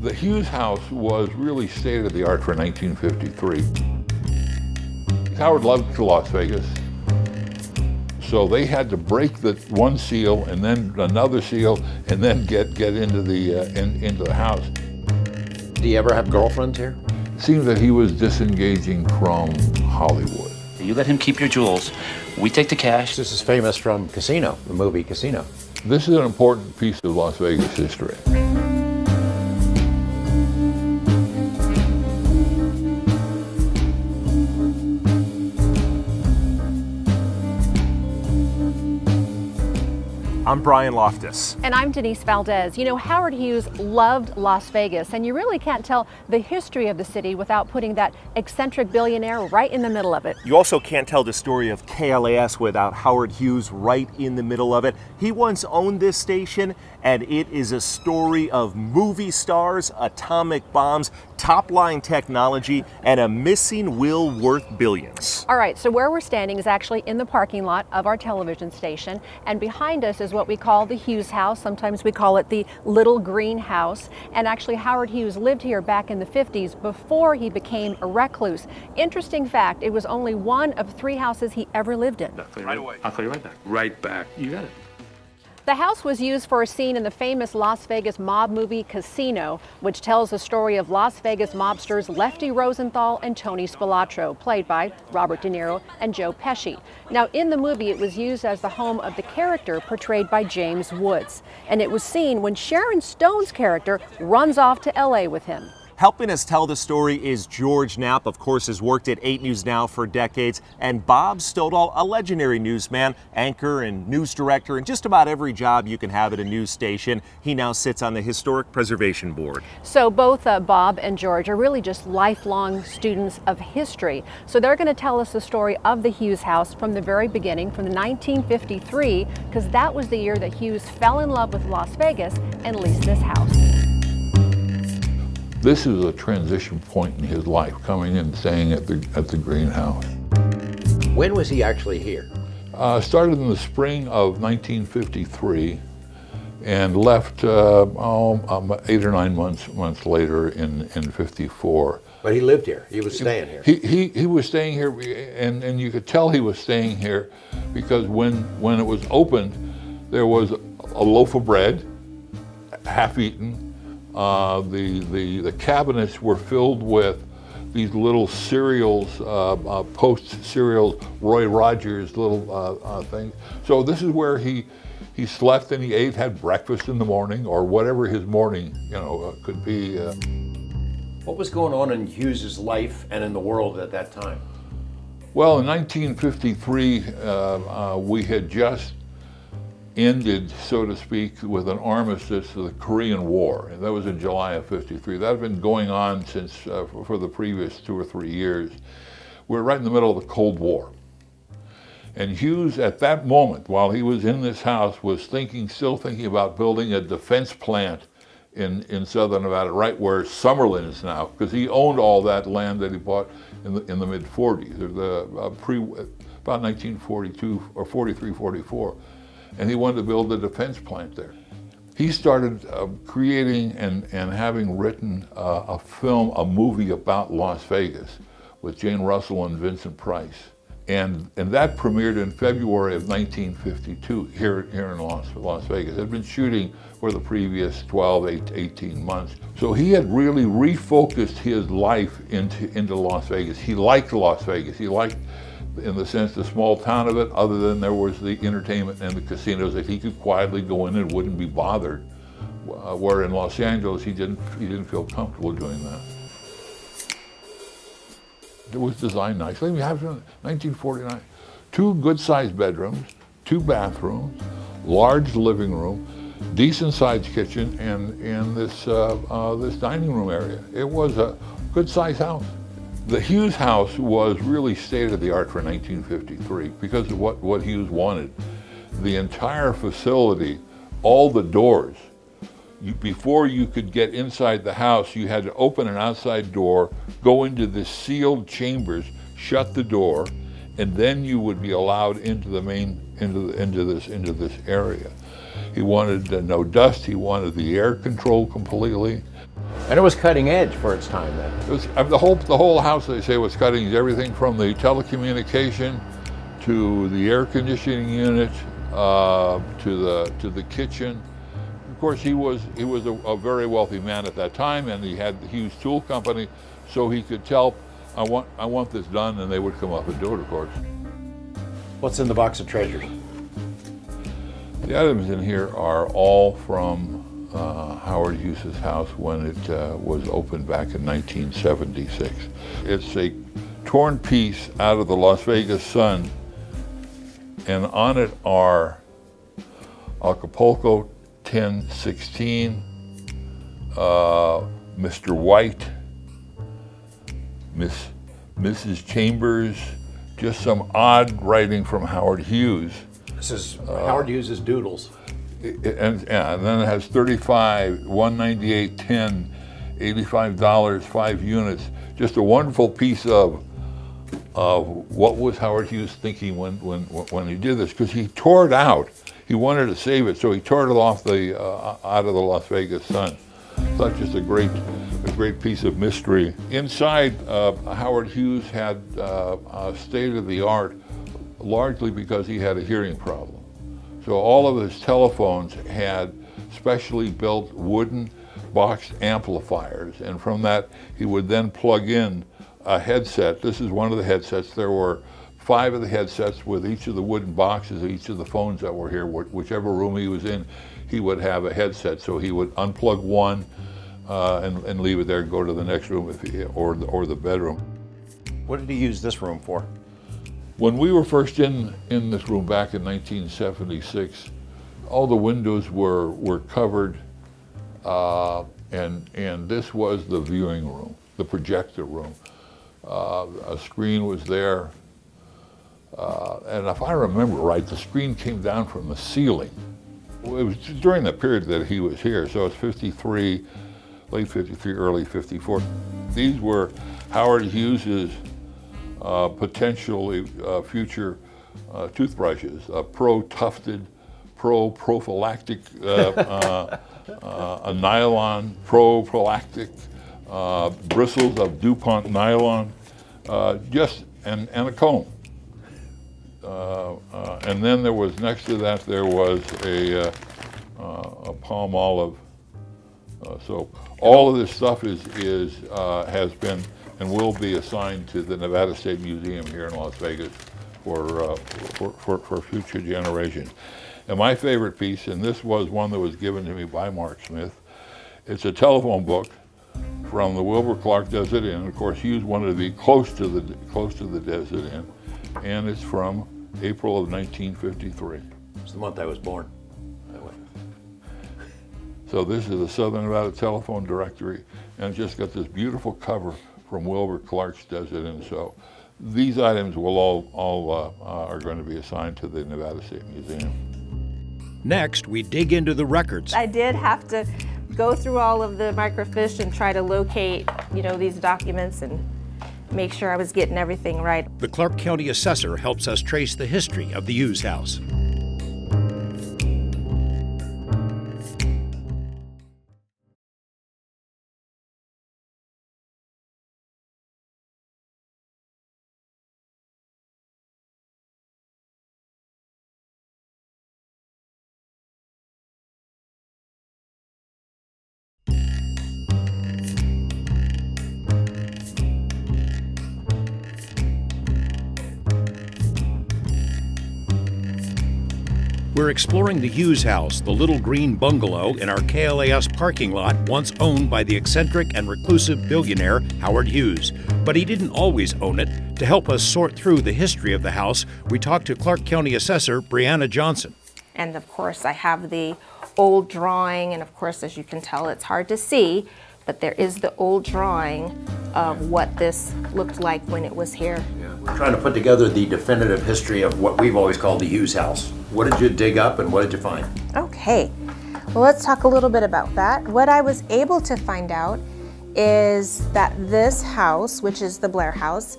The Hughes house was really state-of-the-art for 1953. Howard loved Las Vegas, so they had to break the one seal and then another seal and then get into the house. Do you ever have girlfriends here? It seems that he was disengaging from Hollywood. You let him keep your jewels. We take the cash. This is famous from Casino, the movie Casino. This is an important piece of Las Vegas history. I'm Brian Loftus. And I'm Denise Valdez. You know, Howard Hughes loved Las Vegas, and you really can't tell the history of the city without putting that eccentric billionaire right in the middle of it. You also can't tell the story of KLAS without Howard Hughes right in the middle of it. He once owned this station, and it is a story of movie stars, atomic bombs, top-line technology, and a missing will worth billions. All right, so where we're standing is actually in the parking lot of our television station, and behind us is what we call the Hughes house. Sometimes we call it the Little Green House. And actually, Howard Hughes lived here back in the 50s before he became a recluse. Interesting fact, it was only one of 3 houses he ever lived in. Right away. I'll call you right back. Right back. You got it. The house was used for a scene in the famous Las Vegas mob movie Casino, which tells the story of Las Vegas mobsters Lefty Rosenthal and Tony Spilatro, played by Robert De Niro and Joe Pesci. Now, in the movie, it was used as the home of the character portrayed by James Woods, and it was seen when Sharon Stone's character runs off to LA with him. Helping us tell the story is George Knapp, of course, has worked at 8 News Now for decades, and Bob Stoddall, a legendary newsman, anchor and news director, and just about every job you can have at a news station. He now sits on the Historic Preservation Board. So both Bob and George are really just lifelong students of history. So they're going to tell us the story of the Hughes house from the very beginning, from the 1953, because that was the year that Hughes fell in love with Las Vegas and leased this house. This is a transition point in his life, coming in and staying at the greenhouse. When was he actually here? Started in the spring of 1953 and left 8 or 9 months later in 54. But he lived here. He was staying here. He was staying here, and you could tell he was staying here because when it was opened, there was a loaf of bread, half eaten. The cabinets were filled with these little cereals, Post cereals, Roy Rogers little things. So this is where he slept and he ate, had breakfast in the morning, or whatever his morning, could be. What was going on in Hughes's life and in the world at that time? Well, in 1953, we had just ended, so to speak, with an armistice of the Korean War, and that was in July of 53. That had been going on since for the previous 2 or 3 years. We're right in the middle of the Cold War. And Hughes, at that moment, while he was in this house, was still thinking about building a defense plant in southern Nevada, right where Summerlin is now, because he owned all that land that he bought in the mid-40s, about 1942 or 43, 44. And he wanted to build a defense plant there. He started creating and having written a movie about Las Vegas with Jane Russell and Vincent Price. And that premiered in February of 1952 here in Las Vegas. Had been shooting for the previous 12, 18 months. So he had really refocused his life into Las Vegas. He liked Las Vegas. He liked, in the sense, the small town of it, other than there was the entertainment and the casinos that he could quietly go in and wouldn't be bothered. Where in Los Angeles, he didn't feel comfortable doing that. It was designed nicely. We have it in 1949. 2 good-sized bedrooms, 2 bathrooms, large living room, decent-sized kitchen, and this dining room area. It was a good-sized house. The Hughes house was really state-of-the-art for 1953 because of what Hughes wanted. The entire facility, all the doors, before you could get inside the house, you had to open an outside door, go into the sealed chambers, shut the door, and then you would be allowed into the into this area. He wanted no dust. He wanted the air controlled completely. And it was cutting edge for its time then. It was, the whole house, they say, was cutting edge. Everything from the telecommunication to the air conditioning unit to the kitchen. Of course, he was a very wealthy man at that time, and he had the Hughes Tool Company, so he could tell, I want this done, and they would come up and do it, of course. What's in the box of treasures? The items in here are all from Howard Hughes' house when it was opened back in 1976. It's a torn piece out of the Las Vegas Sun, and on it are Acapulco 1016, Mr. White, Mrs. Chambers, just some odd writing from Howard Hughes. This is Howard Hughes' doodles. And then it has 35, 198, 10, $85, 5 units. Just a wonderful piece of what was Howard Hughes thinking when he did this, because he tore it out. He wanted to save it, so he tore it off out of the Las Vegas Sun. So that's just a great piece of mystery. Inside, Howard Hughes had state-of-the-art, largely because he had a hearing problem. So all of his telephones had specially built wooden box amplifiers, and from that he would then plug in a headset. This is one of the headsets. There were 5 of the headsets with each of the wooden boxes, each of the phones that were here. Whichever room he was in, he would have a headset. So he would unplug one and leave it there and go to the next room or the bedroom. What did he use this room for? When we were first in this room back in 1976, all the windows were covered, and this was the viewing room, the projector room. A screen was there, and if I remember right, the screen came down from the ceiling. It was during the period that he was here, so it's 53, late 53, early 54. These were Howard Hughes's potentially future toothbrushes, pro-tufted, pro-prophylactic, a nylon, prophylactic, bristles of DuPont nylon, and a comb. And then there was, next to that, there was a palm olive. So all of this stuff has been and will be assigned to the Nevada State Museum here in Las Vegas for future generations. And my favorite piece, and this was one that was given to me by Mark Smith, it's a telephone book from the Wilbur Clark Desert Inn. Of course, Hughes wanted to be close to the Desert Inn, and it's from April of 1953. It's the month I was born. So this is the Southern Nevada Telephone Directory, and it's just got this beautiful cover from Wilbur Clark's Desert Inn. So these items will all are going to be assigned to the Nevada State Museum. Next, we dig into the records. I did have to go through all of the microfiche and try to locate, these documents and make sure I was getting everything right. The Clark County Assessor helps us trace the history of the Hughes house. We're exploring the Hughes house, the little green bungalow in our KLAS parking lot, once owned by the eccentric and reclusive billionaire Howard Hughes. But he didn't always own it. To help us sort through the history of the house, we talked to Clark County Assessor Brianna Johnson. And of course, I have the old drawing, and of course, as you can tell, it's hard to see, but there is the old drawing of what this looked like when it was here. Yeah. We're trying to put together the definitive history of what we've always called the Hughes house. What did you dig up and what did you find? Okay, well, let's talk a little bit about that. What I was able to find out is that this house, which is the Blair house,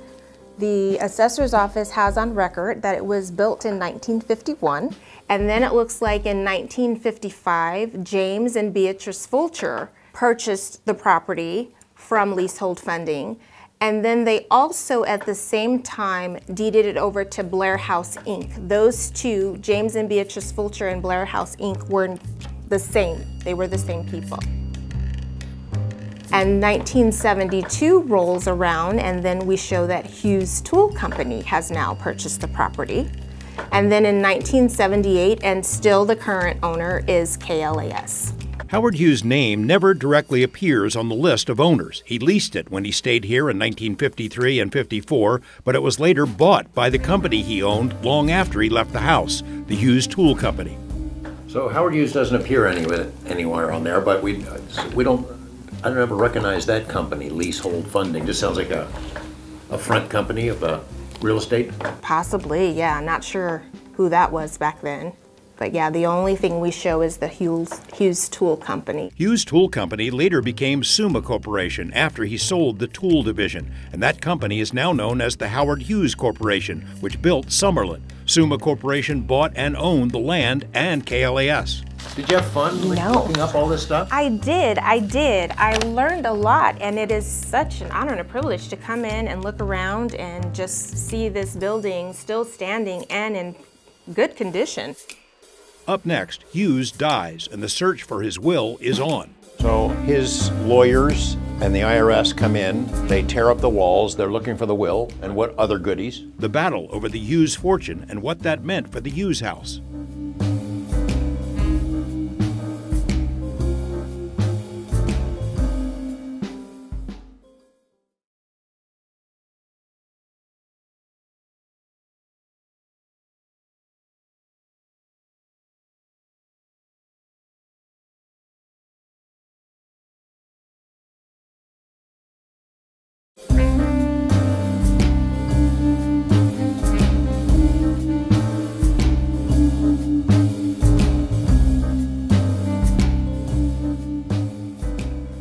the assessor's office has on record that it was built in 1951, and then it looks like in 1955, James and Beatrice Fulcher purchased the property from leasehold funding, and then they also at the same time deeded it over to Blair House Inc. Those two, James and Beatrice Fulcher and Blair House Inc., were the same. They were the same people. And 1972 rolls around, and then we show that Hughes Tool Company has now purchased the property. And then in 1978, and still the current owner is KLAS. Howard Hughes' name never directly appears on the list of owners. He leased it when he stayed here in 1953 and 54, but it was later bought by the company he owned long after he left the house, the Hughes Tool Company. So Howard Hughes doesn't appear anywhere on there, but I don't ever recognize that company, Leasehold Funding. Just sounds like a front company of real estate. Possibly, yeah. Not sure who that was back then. But yeah, the only thing we show is the Hughes Tool Company. Hughes Tool Company later became Summa Corporation after he sold the tool division, and that company is now known as the Howard Hughes Corporation, which built Summerlin. Summa Corporation bought and owned the land and KLAS. Did you have fun looking up all this stuff? I did. I learned a lot, and it is such an honor and a privilege to come in and look around and just see this building still standing and in good condition. Up next, Hughes dies, and the search for his will is on. So his lawyers and the IRS come in, they tear up the walls, they're looking for the will and what other goodies. The battle over the Hughes fortune and what that meant for the Hughes house.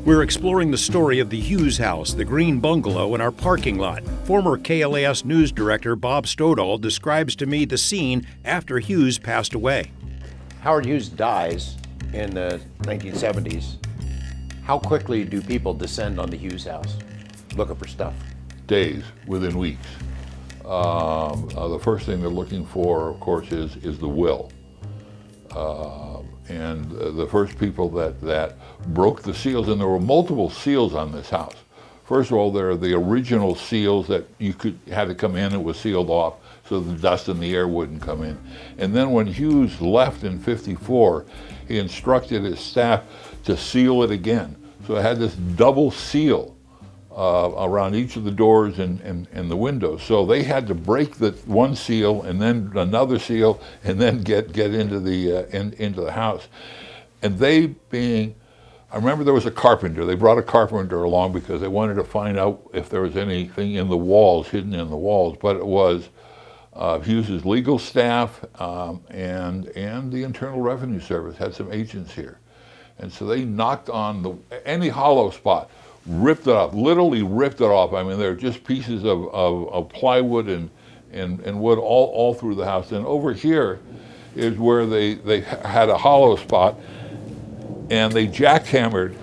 We're exploring the story of the Hughes house, the green bungalow in our parking lot. Former KLAS news director Bob Stodahl describes to me the scene after Hughes passed away. Howard Hughes dies in the 1970s. How quickly do people descend on the Hughes house, looking for stuff? Days, within weeks. The first thing they're looking for, of course, is the will. And the first people that broke the seals, and there were multiple seals on this house. First of all, there are the original seals that had to come in, it was sealed off so the dust and the air wouldn't come in. And then when Hughes left in '54, he instructed his staff to seal it again. So it had this double seal around each of the doors and the windows. So they had to break the one seal and then another seal and then get into the house. And they being, I remember there was a carpenter. They brought a carpenter along because they wanted to find out if there was anything in the walls, hidden in the walls. But it was Hughes's legal staff and the Internal Revenue Service had some agents here. And so they knocked on any hollow spot, ripped it off, literally ripped it off. I mean, there are just pieces of plywood and wood all through the house. And over here is where they had a hollow spot, and they jackhammered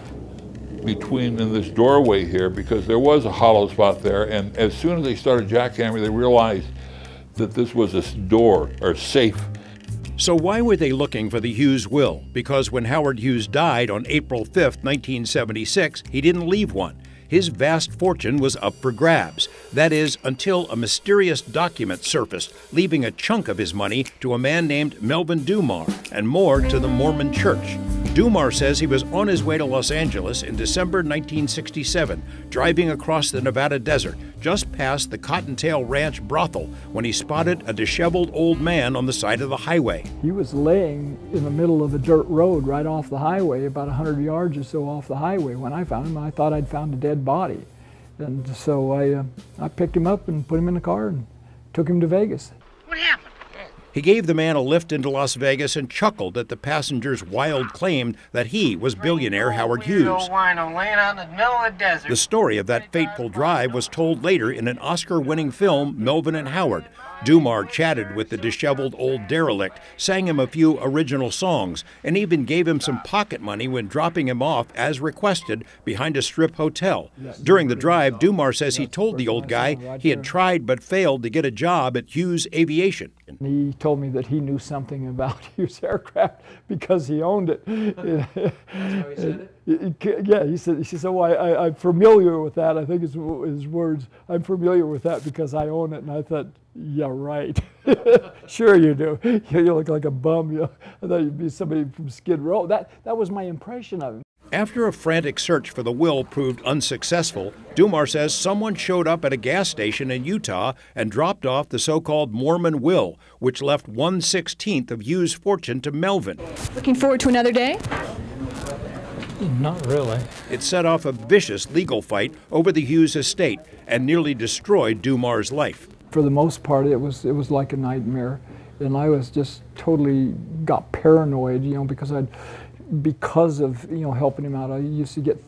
in this doorway here because there was a hollow spot there. And as soon as they started jackhammering, they realized that this was a door or safe. So why were they looking for the Hughes will? Because when Howard Hughes died on April 5th, 1976, he didn't leave one. His vast fortune was up for grabs. That is, until a mysterious document surfaced, leaving a chunk of his money to a man named Melvin Dumar, and more to the Mormon Church. Dumar says he was on his way to Los Angeles in December 1967, driving across the Nevada desert, just past the Cottontail Ranch brothel, when he spotted a disheveled old man on the side of the highway. He was laying in the middle of a dirt road right off the highway, about 100 yards or so off the highway. When I found him, I thought I'd found a dead body. And so I picked him up and put him in the car and took him to Vegas. What happened? He gave the man a lift into Las Vegas and chuckled at the passenger's wild claim that he was billionaire Howard Hughes. The story of that fateful drive was told later in an Oscar-winning film, Melvin and Howard. Dumar chatted with the disheveled old derelict, sang him a few original songs, and even gave him some pocket money when dropping him off, as requested, behind a strip hotel. During the drive, Dumar says he told the old guy he had tried but failed to get a job at Hughes Aviation. He told me that he knew something about Hughes Aircraft because he owned it. That's how he said it? Yeah, he said, oh, I'm familiar with that. I think his words, I'm familiar with that because I own it. And I thought, yeah, right. Sure you do. You look like a bum. I thought you'd be somebody from Skid Row. That was my impression of him. After a frantic search for the will proved unsuccessful, Dumar says someone showed up at a gas station in Utah and dropped off the so-called Mormon will, which left 1/16 of Hughes' fortune to Melvin. Looking forward to another day? Not really. It set off a vicious legal fight over the Hughes estate and nearly destroyed Dumar's life. For the most part, it was like a nightmare, and I was just totally got paranoid, because of helping him out. I used to get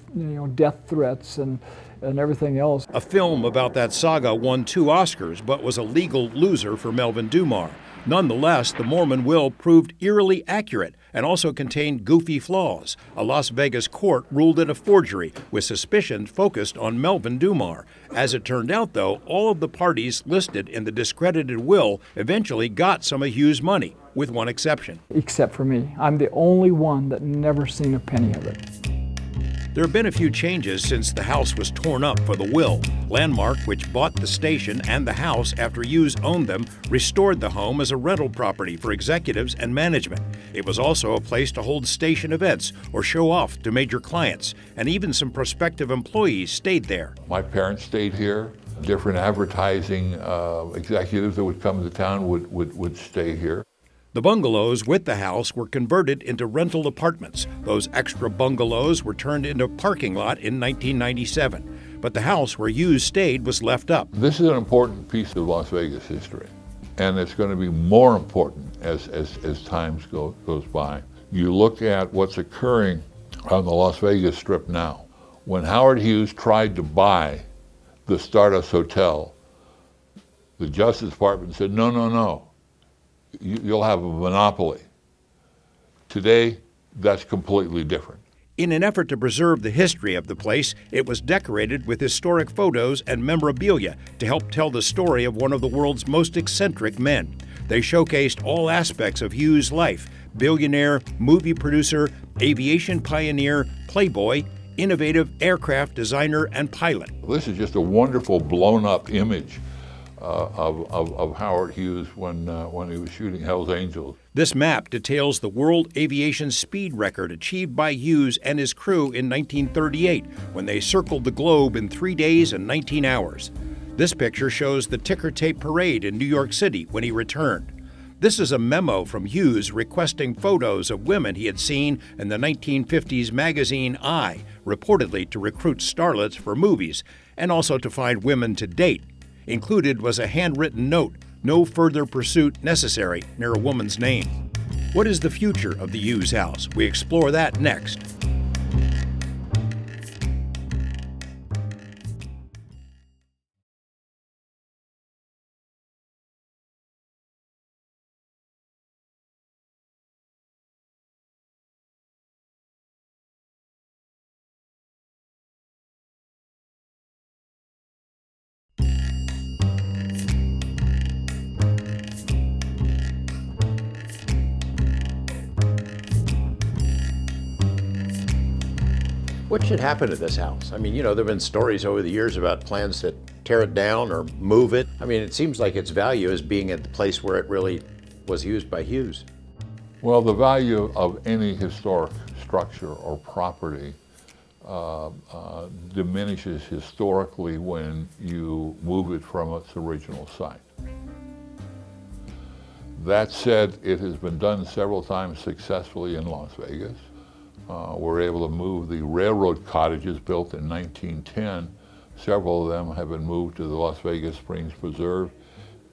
death threats and everything else. A film about that saga won 2 Oscars, but was a legal loser for Melvin Dumar. Nonetheless, the Mormon will proved eerily accurate and also contained goofy flaws. A Las Vegas court ruled it a forgery, with suspicion focused on Melvin Dumar. As it turned out, though, all of the parties listed in the discredited will eventually got some of Hughes' money, with one exception. Except for me. I'm the only one that never seen a penny of it. There have been a few changes since the house was torn up for the will. Landmark, which bought the station and the house after Hughes owned them, restored the home as a rental property for executives and management. It was also a place to hold station events or show off to major clients, and even some prospective employees stayed there. My parents stayed here. Different advertising executives that would come to town would stay here. The bungalows with the house were converted into rental apartments. Those extra bungalows were turned into a parking lot in 1997. But the house where Hughes stayed was left up. This is an important piece of Las Vegas history, and it's going to be more important as time goes by. You look at what's occurring on the Las Vegas Strip now. When Howard Hughes tried to buy the Stardust Hotel, the Justice Department said, no, no, no. You'll have a monopoly. Today, that's completely different. In an effort to preserve the history of the place, it was decorated with historic photos and memorabilia to help tell the story of one of the world's most eccentric men. They showcased all aspects of Hughes' life: billionaire, movie producer, aviation pioneer, playboy, innovative aircraft designer, and pilot. This is just a wonderful blown-up image of Howard Hughes when he was shooting Hell's Angels. This map details the world aviation speed record achieved by Hughes and his crew in 1938, when they circled the globe in 3 days and 19 hours. This picture shows the ticker tape parade in New York City when he returned. This is a memo from Hughes requesting photos of women he had seen in the 1950s magazine I, reportedly to recruit starlets for movies, and also to find women to date. Included was a handwritten note, "No further pursuit necessary," near a woman's name. What is the future of the Hughes house? We explore that next. What should happen to this house? I mean, there have been stories over the years about plans to tear it down or move it. I mean, it seems like its value is being at the place where it really was used by Hughes. Well, the value of any historic structure or property diminishes historically when you move it from its original site. That said, it has been done several times successfully in Las Vegas. We're able to move the railroad cottages built in 1910. Several of them have been moved to the Las Vegas Springs Preserve,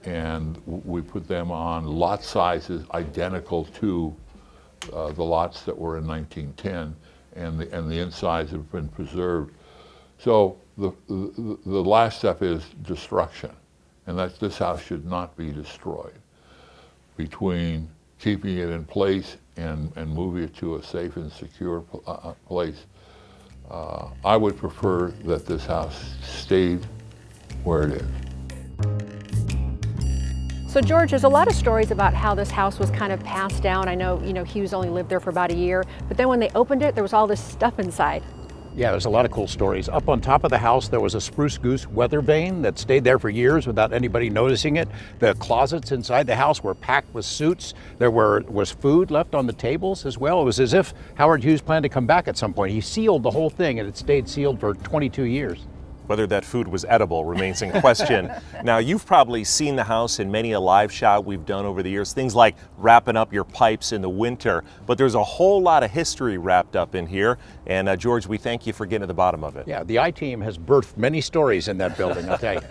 and we put them on lot sizes identical to the lots that were in 1910, and the insides have been preserved. So the last step is destruction, and that this house should not be destroyed. Between keeping it in place and moving it to a safe and secure place, I would prefer that this house stayed where it is. So George, there's a lot of stories about how this house was kind of passed down. I know, Hughes only lived there for about a year, but then when they opened it, there was all this stuff inside. Yeah, there's a lot of cool stories. Up on top of the house, there was a spruce goose weather vane that stayed there for years without anybody noticing it. The closets inside the house were packed with suits. There was food left on the tables as well. It was as if Howard Hughes planned to come back at some point. He sealed the whole thing, and it stayed sealed for 22 years. Whether that food was edible remains in question. Now, you've probably seen the house in many a live shot we've done over the years, things like wrapping up your pipes in the winter, but there's a whole lot of history wrapped up in here. And George, we thank you for getting to the bottom of it. Yeah, the I-Team has birthed many stories in that building, I'll tell you.